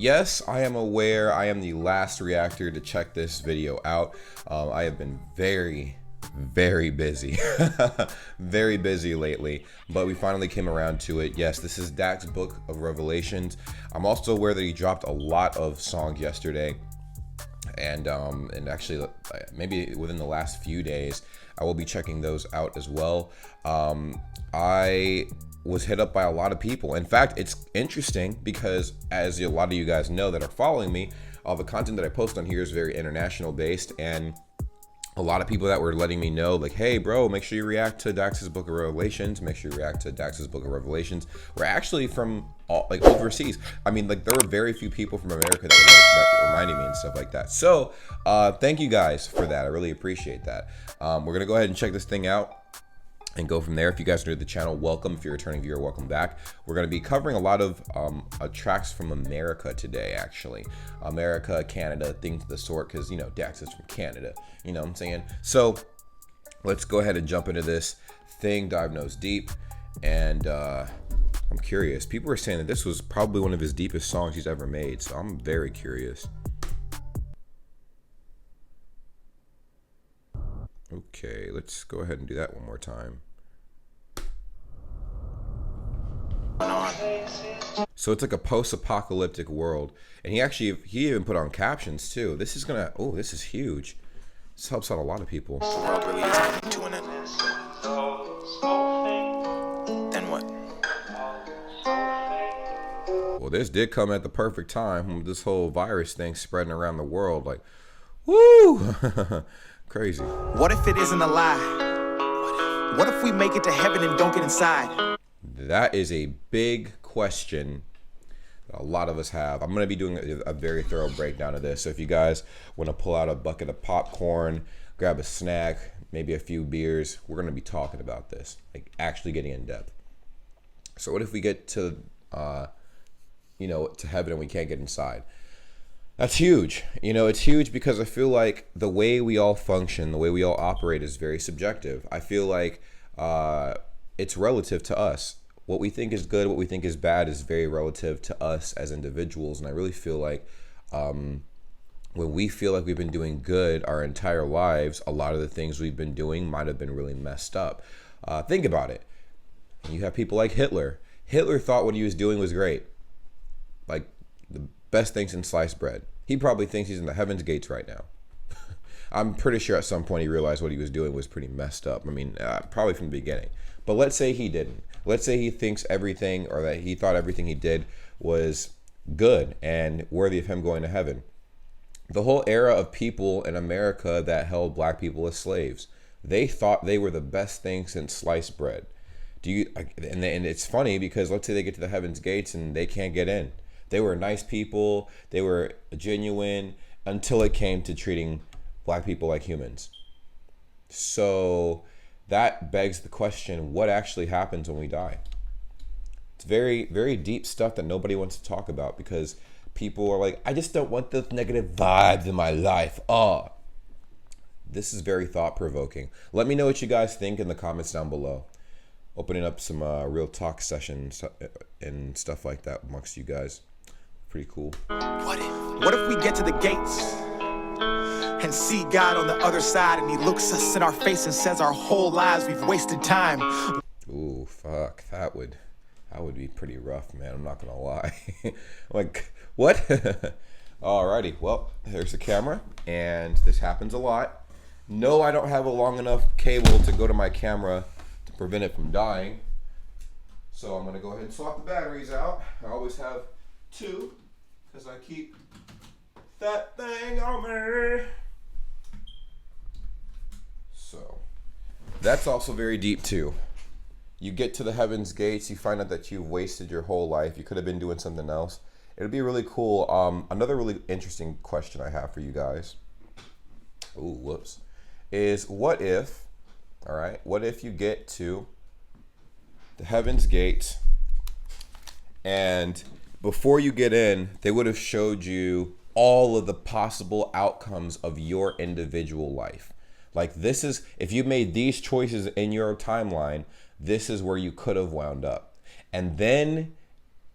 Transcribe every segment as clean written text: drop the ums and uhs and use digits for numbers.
yes, I am aware I am the last reactor to check this video out. I have been very busy very busy lately, but we finally came around to it. Yes, this is Dak's Book of Revelations. I'm also aware that he dropped a lot of songs yesterday, and actually maybe within the last few days I will be checking those out as well. I was hit up by a lot of people. In fact, it's interesting because, as a lot of you guys know that are following me, all the content that I post on here is very international based, and a lot of people that were letting me know, like, hey bro, make sure you react to Dax's Book of Revelations, make sure you react to Dax's Book of Revelations. We're actually from overseas. I mean, like, there were very few people from America that were reminding me and stuff like that. So thank you guys for that. I really appreciate that. We're gonna go ahead and check this thing out and go from there. If you guys are new to the channel, welcome. If you're a returning viewer, welcome back. We're going to be covering a lot of tracks from America today, actually. America, Canada, things of the sort, because, you know, Dax is from Canada. You know what I'm saying? So let's go ahead and jump into this thing, dive nose deep. And I'm curious. People are saying that this was probably one of his deepest songs he's ever made, so I'm very curious. Okay, let's go ahead and do that one more time. So it's like a post-apocalyptic world, and he even put on captions too. This is gonna, oh, this is huge. This helps out a lot of people. The world really is coming to an end. Then what? Well, this did come at the perfect time with this whole virus thing spreading around the world. Like, woo, crazy. What if it isn't a lie? What if we make it to heaven and don't get inside? That is a big question that a lot of us have. I'm going to be doing a very thorough breakdown of this. So if you guys want to pull out a bucket of popcorn, grab a snack, maybe a few beers, we're going to be talking about this, like actually getting in depth. So what if we get to, to heaven and we can't get inside? That's huge. You know, it's huge because I feel like the way we all function, the way we all operate is very subjective. I feel like it's relative to us. What we think is good, what we think is bad is very relative to us as individuals. And I really feel like when we feel like we've been doing good our entire lives, a lot of the things we've been doing might have been really messed up. Think about it. You have people like Hitler. Hitler thought what he was doing was great. Like the best things in sliced bread. He probably thinks he's in the heaven's gates right now. I'm pretty sure at some point he realized what he was doing was pretty messed up. I mean, probably from the beginning. But let's say he didn't. Let's say he thinks everything, or that he thought everything he did was good and worthy of him going to heaven. The whole era of people in America that held black people as slaves, they thought they were the best thing since sliced bread. And it's funny because let's say they get to the heaven's gates and they can't get in. They were nice people. They were genuine until it came to treating black people like humans. So that begs the question, what actually happens when we die? It's very, very deep stuff that nobody wants to talk about because people are like, I just don't want those negative vibes in my life. Oh, this is very thought-provoking. Let me know what you guys think in the comments down below. Opening up some real talk sessions and stuff like that amongst you guys. Pretty cool. What if we get to the gates and see God on the other side and he looks us in our face and says our whole lives we've wasted time? Ooh, fuck, that would be pretty rough, man. I'm not gonna lie. Like, what? Alrighty, well, there's the camera, and this happens a lot. No, I don't have a long enough cable to go to my camera to prevent it from dying. So I'm gonna go ahead and swap the batteries out. I always have two, because I keep that thing on me. So that's also very deep too. You get to the heaven's gates, you find out that you've wasted your whole life. You could have been doing something else. It'd be really cool. Another really interesting question I have for you guys, is what if, all right, what if you get to the heaven's gates and before you get in, they would have showed you all of the possible outcomes of your individual life. Like, this is, if you made these choices in your timeline, this is where you could have wound up. And then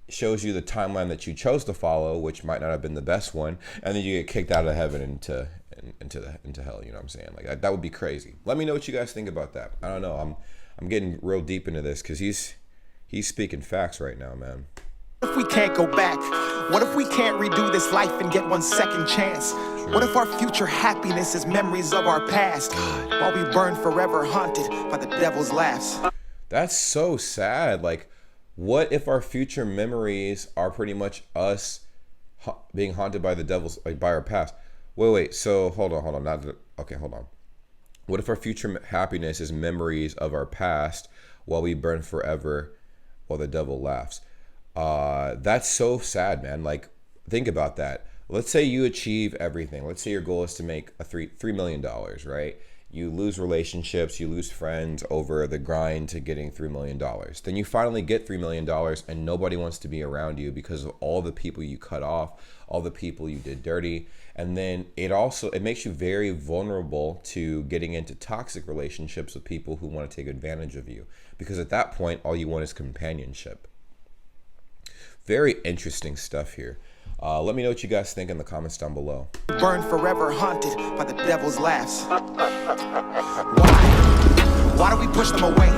shows you the timeline that you chose to follow, which might not have been the best one, and then you get kicked out of heaven into hell. You know what I'm saying? Like that would be crazy. Let me know what you guys think about that. I don't know. I'm getting real deep into this because he's speaking facts right now, man. If we can't go back, what if we can't redo this life and get one second chance? True. What if our future happiness is memories of our past, while we burn forever haunted by the devil's laughs? That's so sad. Like, what if our future memories are pretty much us being haunted by the devil's, like by our past? Wait. So hold on. Hold on. What if our future happiness is memories of our past while we burn forever while the devil laughs? That's so sad, man. Like, think about that. Let's say you achieve everything. Let's say your goal is to make a $3 million, right? You lose relationships, you lose friends over the grind to getting $3 million. Then you finally get $3 million and nobody wants to be around you because of all the people you cut off, all the people you did dirty. And then it makes you very vulnerable to getting into toxic relationships with people who want to take advantage of you. Because at that point, all you want is companionship. Very interesting stuff here. Let me know what you guys think in the comments down below. Burn forever haunted by the devil's laughs. Why do we push them away?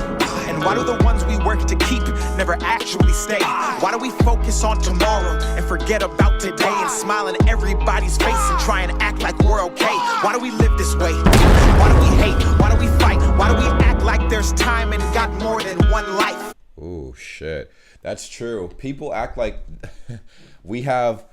And why do the ones we work to keep never actually stay? Why do we focus on tomorrow and forget about today and smile in everybody's face and try and act like we're okay? Why do we live this way? Why do we hate? Why do we fight? Why do we act like there's time and got more than one life? Ooh, shit. That's true. People act like we have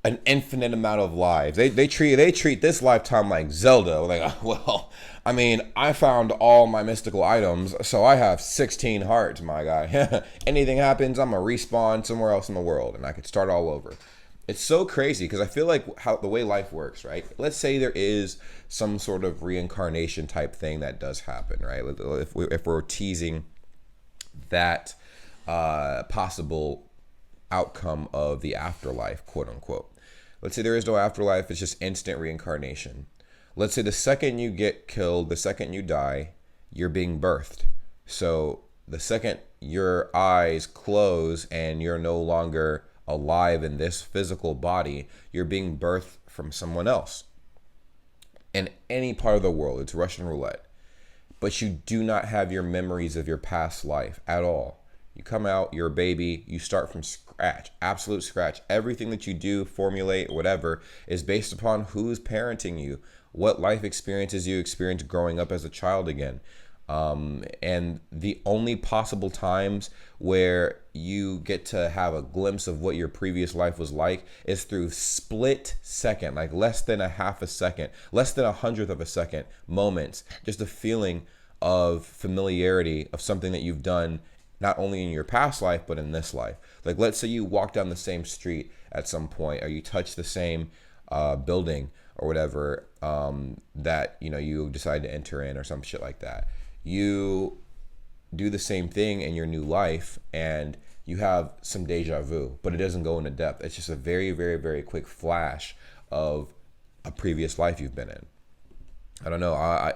an infinite amount of lives. They treat this lifetime like Zelda. Like, well, I mean, I found all my mystical items, so I have 16 hearts, my guy. Anything happens, I'm gonna respawn somewhere else in the world, and I could start all over. It's so crazy because I feel like how the way life works, right? Let's say there is some sort of reincarnation type thing that does happen, right? If we're teasing that possible outcome of the afterlife, quote unquote. Let's say there is no afterlife, it's just instant reincarnation. Let's say the second you get killed, the second you die, you're being birthed. So the second your eyes close and you're no longer alive in this physical body, you're being birthed from someone else. In any part of the world, it's Russian roulette. But you do not have your memories of your past life at all. You come out, you're a baby, you start from scratch, absolute scratch. Everything that you do, formulate, whatever, is based upon who's parenting you, what life experiences you experienced growing up as a child again. And the only possible times where you get to have a glimpse of what your previous life was like is through split second, like less than a half a second, less than 100th of a second moments, just a feeling of familiarity of something that you've done not only in your past life, but in this life. Like, let's say you walk down the same street at some point, or you touch the same building or whatever that, you know, you decide to enter in or some shit like that. You do the same thing in your new life and you have some deja vu, but it doesn't go into depth. It's just a very, very, very quick flash of a previous life you've been in. I don't know. I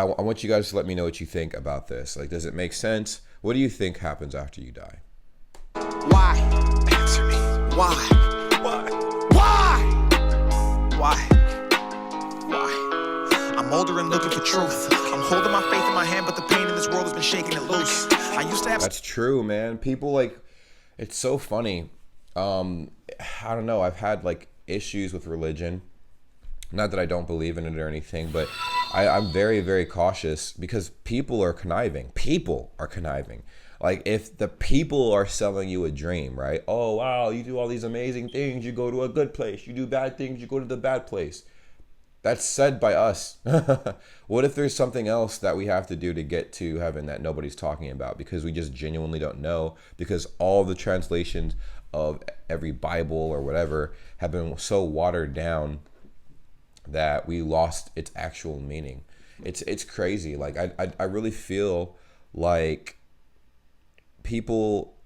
want you guys to let me know what you think about this. Like, does it make sense? What do you think happens after you die? Why? Answer me. Why? I'm older and looking for truth. I'm holding my faith in my hand, but the pain in this world has been shaking it loose. I used to have... That's true, man. People, like, it's so funny. I don't know. I've had, like, issues with religion. Not that I don't believe in it or anything, but I'm very, very cautious because people are conniving. People are conniving. Like, if the people are selling you a dream, right? Oh, wow, you do all these amazing things. You go to a good place. You do bad things. You go to the bad place. That's said by us. What if there's something else that we have to do to get to heaven that nobody's talking about because we just genuinely don't know, because all the translations of every Bible or whatever have been so watered down that we lost its actual meaning. It's crazy. Like, I really feel like people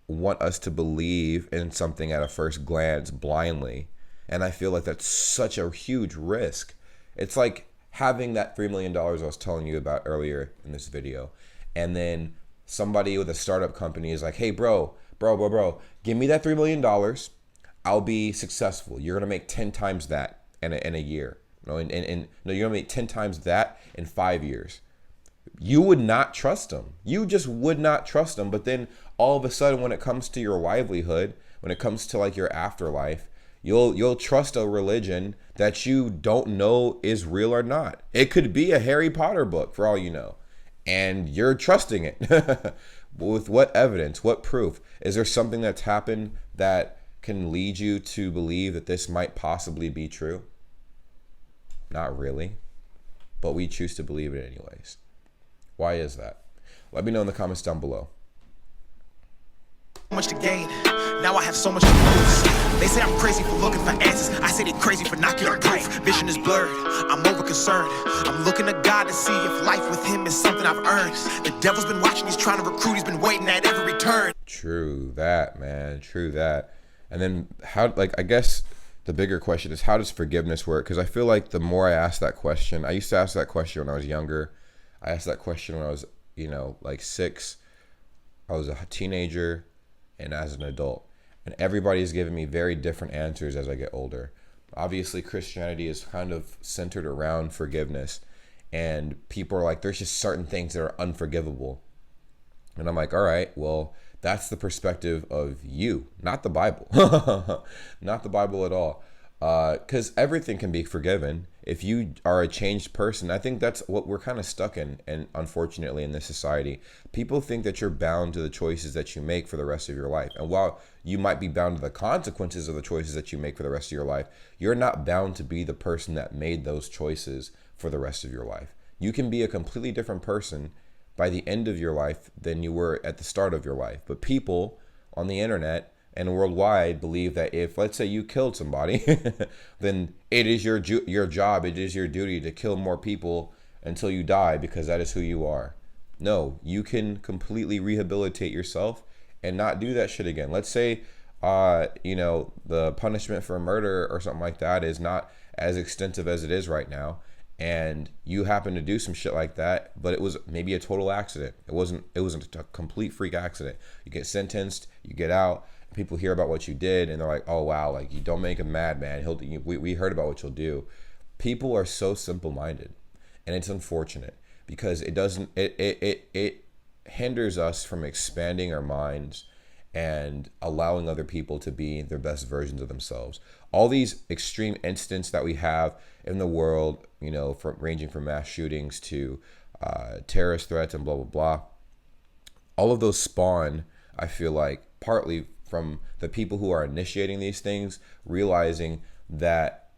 want us to believe in something at a first glance blindly. And I feel like that's such a huge risk. It's like having that $3 million I was telling you about earlier in this video. And then somebody with a startup company is like, hey, bro, bro, give me that $3 million. I'll be successful. You're going to make 10 times that in a year. No, no, you're going to make 10 times that in 5 years. You would not trust them. You just would not trust them. But then all of a sudden, when it comes to your livelihood, when it comes to like your afterlife, you'll trust a religion that you don't know is real or not. It could be a Harry Potter book for all you know, and you're trusting it. With what evidence? What proof? Is there something that's happened that can lead you to believe that this might possibly be true? Not really, but we choose to believe it anyways. Why is that? Let me know in the comments down below. Much to gain. Now I have so much to lose. They say I'm crazy for looking for answers. I say they're crazy for not getting proof. Vision is blurred. I'm over concerned. I'm looking to God to see if life with him is something I've earned. The devil's been watching. He's trying to recruit. He's been waiting at every turn. True that, man. True that. And then how, like, I guess the bigger question is, how does forgiveness work? Because I feel like the more I ask that question, I used to ask that question when I was younger. I asked that question when I was, like 6. I was a teenager and as an adult. And everybody's giving me very different answers as I get older. Obviously, Christianity is kind of centered around forgiveness. And people are like, there's just certain things that are unforgivable. And I'm like, all right, well, that's the perspective of you, not the Bible. Not the Bible at all. Because everything can be forgiven if you are a changed person. I think that's what we're kind of stuck in, and unfortunately in this society, people think that you're bound to the choices that you make for the rest of your life. And while you might be bound to the consequences of the choices that you make for the rest of your life, you're not bound to be the person that made those choices for the rest of your life. You can be a completely different person by the end of your life than you were at the start of your life. But people on the internet and worldwide believe that if, let's say, you killed somebody, then it is your job, it is your duty to kill more people until you die, because that is who you are. No, you can completely rehabilitate yourself and not do that shit again. Let's say, the punishment for murder or something like that is not as extensive as it is right now, and you happen to do some shit like that, but it was maybe a total accident. It wasn't a complete freak accident. You get sentenced, you get out. People hear about what you did and they're like, oh wow, like, you don't make him mad, man. We heard about what you'll do. People are so simple-minded, and it's unfortunate because it hinders us from expanding our minds and allowing other people to be their best versions of themselves. All these extreme incidents that we have in the world, ranging from mass shootings to terrorist threats and blah, blah, blah. All of those spawn, I feel like, partly from the people who are initiating these things, realizing that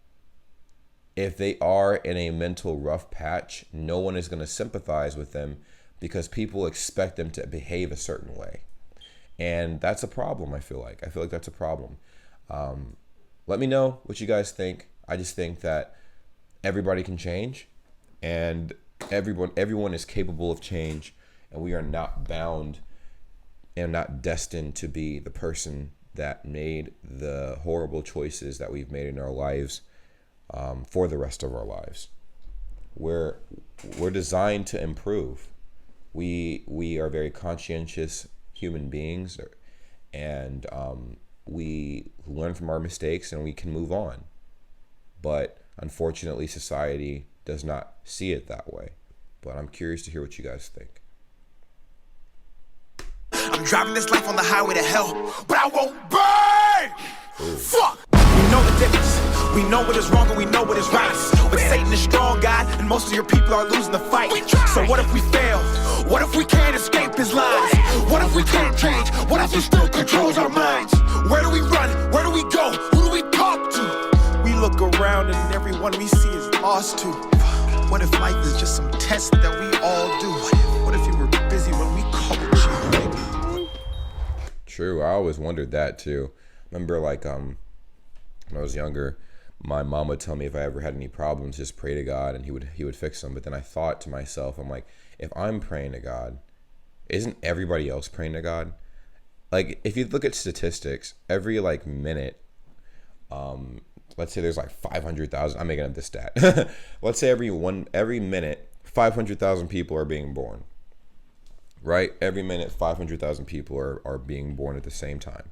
if they are in a mental rough patch, no one is going to sympathize with them because people expect them to behave a certain way. And that's a problem, I feel like. That's a problem. Let me know what you guys think. I just think that everybody can change, and everyone is capable of change, and we are not bound and not destined to be the person that made the horrible choices that we've made in our lives for the rest of our lives. We're designed to improve. We are very conscientious human beings, and we learn from our mistakes and we can move on. But unfortunately, society does not see it that way. But I'm curious to hear what you guys think. I'm driving this life on the highway to hell, but I won't burn. Fuck. We know the difference. We know what is wrong and we know what is right. But Satan is strong, God, and most of your people are losing the fight. So what if we fail? What if we can't escape his lies? What if we can't change? What if he still controls our minds? Where do we run? Where do we go? Who do we talk to? We look around and everyone we see is lost too. What if life is just some test that we all do? What if you were busy when we called you? True, I always wondered that too. Remember, like, when I was younger, my mom would tell me if I ever had any problems, just pray to God and he would fix them. But then I thought to myself, I'm like, if I'm praying to God, isn't everybody else praying to God? Like, if you look at statistics, every like minute, let's say there's like 500,000. I'm making up this stat. Let's say every minute, 500,000 people are being born. right? Every minute, 500,000 people are being born at the same time.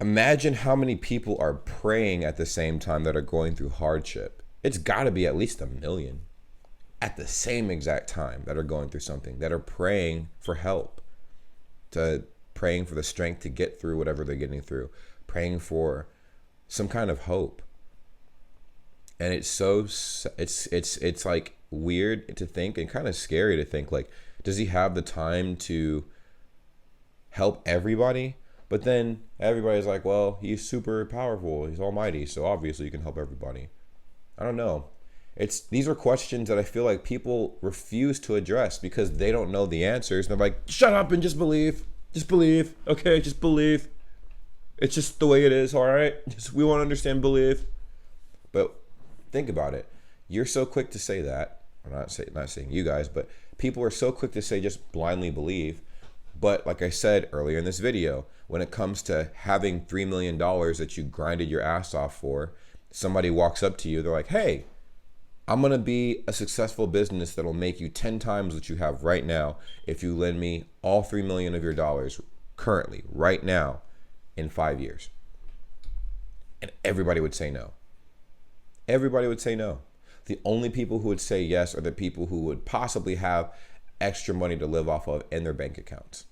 Imagine how many people are praying at the same time that are going through hardship. It's got to be at least 1 million at the same exact time that are going through something, that are praying for help, praying for the strength to get through whatever they're getting through, praying for some kind of hope. And it's like weird to think and kind of scary to think, like, does he have the time to help everybody? But then everybody's like, well, he's super powerful, he's almighty, so obviously you can help everybody. I don't know. These are questions that I feel like people refuse to address because they don't know the answers. And they're like, shut up and just believe. Just believe. Okay, just believe. It's just the way it is, all right? We want to understand, believe. But think about it. You're so quick to say that. I'm not saying you guys, but people are so quick to say just blindly believe. But like I said earlier in this video, when it comes to having $3 million that you grinded your ass off for, somebody walks up to you, they're like, hey, I'm going to be a successful business that'll make you 10 times what you have right now if you lend me all 3 million of your dollars currently, right now, in 5 years. And everybody would say no. Everybody would say no. The only people who would say yes are the people who would possibly have extra money to live off of in their bank accounts.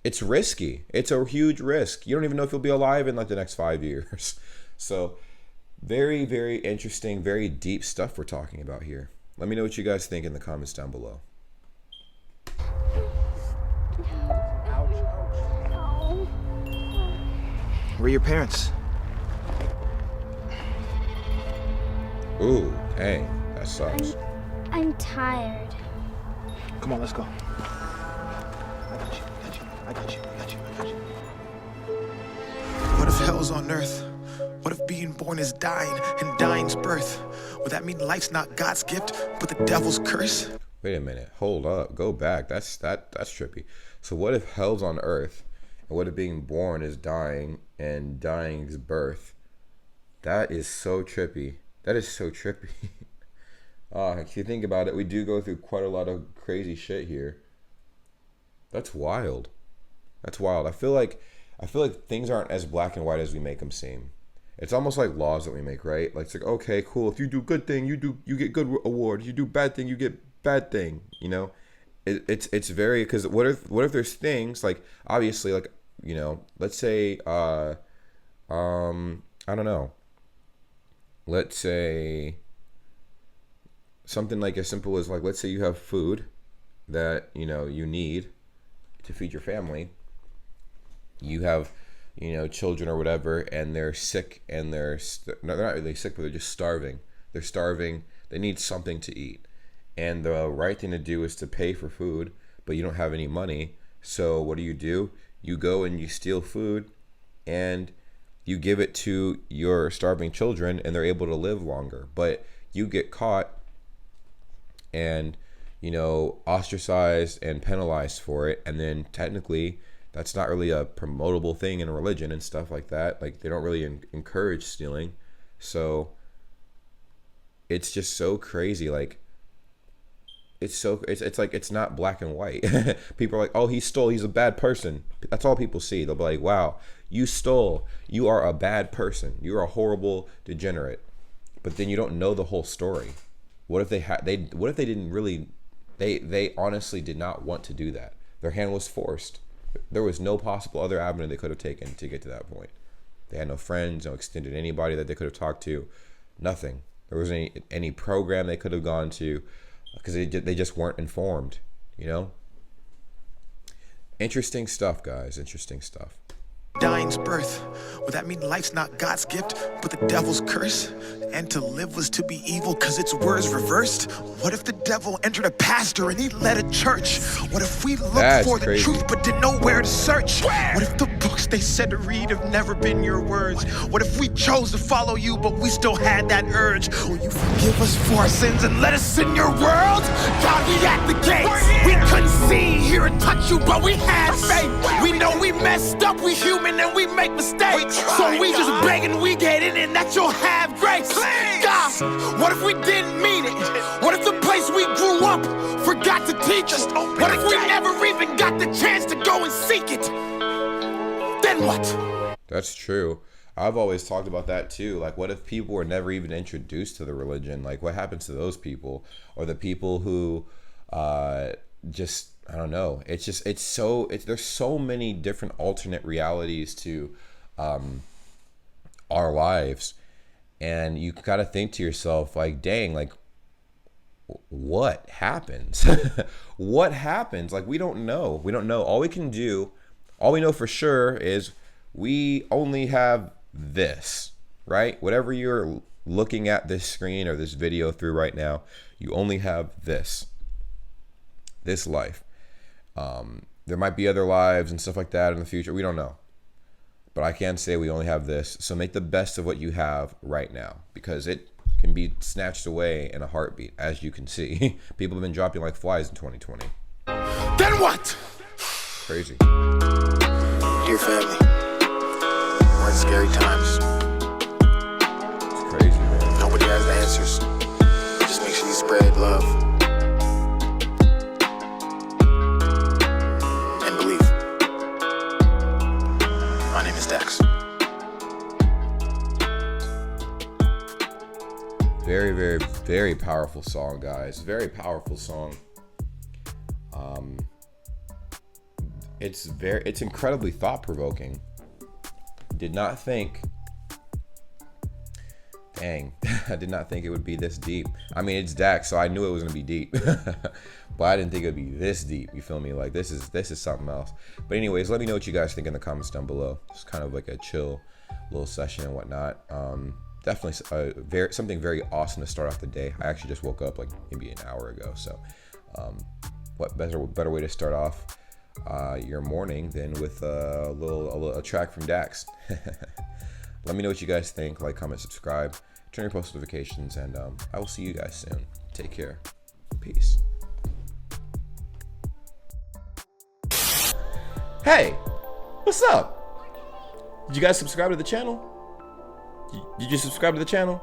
It's risky. It's a huge risk. You don't even know if you'll be alive in like the next 5 years. So very, very interesting, very deep stuff we're talking about here. Let me know what you guys think in the comments down below. Where are your parents? Ooh, dang, that sucks. I'm tired. Come on, let's go. I got you. What if hell's on earth? What if being born is dying and dying's birth? Would that mean life's not God's gift, but the devil's curse? Wait a minute, hold up, go back. That's trippy. So what if hell's on earth, and what if being born is dying and dying's birth? That is so trippy. That is so trippy. If you think about it, we do go through quite a lot of crazy shit here. That's wild. That's wild. I feel like things aren't as black and white as we make them seem. It's almost like laws that we make, right? Like, it's like, okay, cool. If you do good thing, you get good award. You do bad thing, you get bad thing. You know, it's very, because what if there's things like, obviously, like, you know, let's say I don't know. Let's say something like as simple as, like, let's say you have food that, you know, you need to feed your family. You have, you know, children or whatever, and they're sick, and they're not really sick, but they're just starving. They're starving. They need something to eat. And the right thing to do is to pay for food, but you don't have any money. So what do? You go and you steal food, and you give it to your starving children, and they're able to live longer. But you get caught and, you know, ostracized and penalized for it. And then technically that's not really a promotable thing in religion and stuff like that. Like, they don't really encourage stealing. So it's just so crazy. Like, it's like, it's not black and white. People are like, oh, he stole, he's a bad person. That's all people see. They'll be like, wow, you stole, you are a bad person, you're a horrible degenerate. But then you don't know the whole story. What if they didn't really, they honestly did not want to do that? Their hand was forced. There was no possible other avenue they could have taken to get to that point. They had no friends, no extended anybody that they could have talked to, nothing. There wasn't any program they could have gone to, because they just weren't informed, you know? Interesting stuff, guys. Interesting stuff. Dying's birth. Would that mean life's not God's gift, but the devil's curse? And to live was to be evil because its words reversed? What if the devil entered a pastor and he led a church? What if we looked for the truth but didn't know where to search? What if the books they said to read have never been your words? What if we chose to follow you but we still had that urge? Will you forgive us for our sins and let us in your world? God, we at the gates. We couldn't see, hear, and touch you, but we had faith. We know we messed up, we human and we make mistakes. So we just begging we get in and that you'll have grace. God, what if we didn't mean it? What if the place we grew up forgot to teach us? What if we you never even got the chance to go and seek it, then what? That's true. I've always talked about that too. Like, what if people were never even introduced to the religion? Like, what happens to those people? Or the people who just, I don't know. There's so many different alternate realities to our lives. And you got to think to yourself, like, dang, like, what happens? What happens? Like, we don't know. We don't know. All we know for sure is we only have this, right? Whatever you're looking at this screen or this video through right now, you only have this life. There might be other lives and stuff like that in the future. We don't know. But I can say we only have this. So make the best of what you have right now, because it can be snatched away in a heartbeat, as you can see. People have been dropping like flies in 2020. Then what? Crazy. Dear family, we're in scary times. It's crazy, man. Nobody has the answers. Just make sure you spread love and believe. My name is Dax. Very, very, very powerful song, guys. Very powerful song. It's incredibly thought-provoking. Did not think, dang, I did not think it would be this deep. I mean, it's Dax, so I knew it was gonna be deep, but I didn't think it would be this deep. You feel me? Like, this is something else. But anyways, let me know what you guys think in the comments down below. It's kind of like a chill little session and whatnot. Definitely something very awesome to start off the day. I actually just woke up like maybe an hour ago, so what better way to start off your morning than with a track from Dax. Let me know what you guys think. Like, comment, subscribe, turn your post notifications, and I will see you guys soon. Take care. Peace. Hey, what's up? Did you guys subscribe to the channel? Did you subscribe to the channel?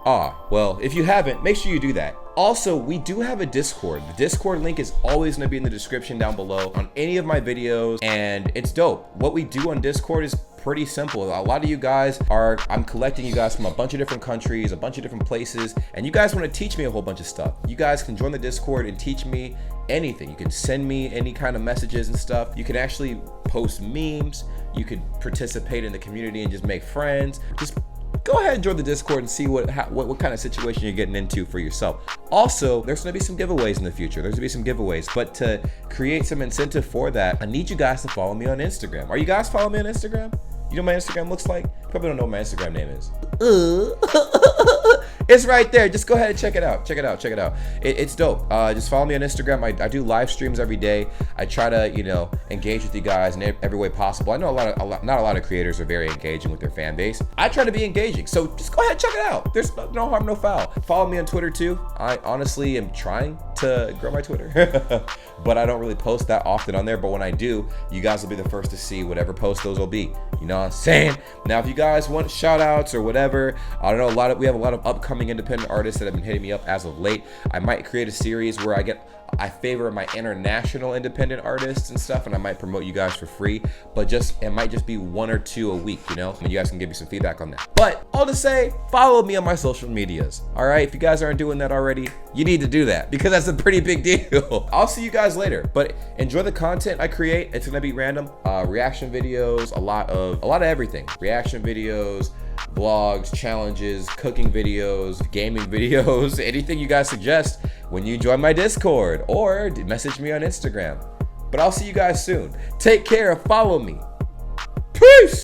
Well, if you haven't, make sure you do that. Also, we do have a Discord. The Discord link is always going to be in the description down below on any of my videos, and it's dope. What we do on Discord is pretty simple. A lot of you guys I'm collecting you guys from a bunch of different countries, a bunch of different places, and you guys want to teach me a whole bunch of stuff. You guys can join the Discord and teach me anything. You can send me any kind of messages and stuff. You can actually post memes. You could participate in the community and just make friends. Just go ahead and join the Discord and see what kind of situation you're getting into for yourself. Also, there's going to be some giveaways in the future. There's going to be some giveaways, but to create some incentive for that, I need you guys to follow me on Instagram. Are you guys following me on Instagram? You know what my Instagram looks like? You probably don't know what my Instagram name is. It's right there. Just go ahead and check it out. Check it out. Check it out. It's dope. Just follow me on Instagram. I do live streams every day. I try to, engage with you guys in every way possible. I know not a lot of creators are very engaging with their fan base. I try to be engaging. So just go ahead and check it out. There's no harm, no foul. Follow me on Twitter too. I honestly am trying to grow my Twitter, but I don't really post that often on there. But when I do, you guys will be the first to see whatever post those will be. You know what I'm saying? Now, if you guys want shout outs or whatever, I don't know, we have a lot of upcoming independent artists that have been hitting me up as of late. I might create a series where I favor my international independent artists and stuff, and I might promote you guys for free, but it might just be 1 or 2 a week, and you guys can give me some feedback on that. But all to say, follow me on my social medias. All right, if you guys aren't doing that already, you need to do that, because that's a pretty big deal. I'll see you guys later, but enjoy the content I create. It's gonna be random reaction videos, a lot of everything. Reaction videos, vlogs, challenges, cooking videos, gaming videos, anything you guys suggest when you join my Discord or message me on Instagram. But I'll see you guys soon. Take care. Follow me. Peace.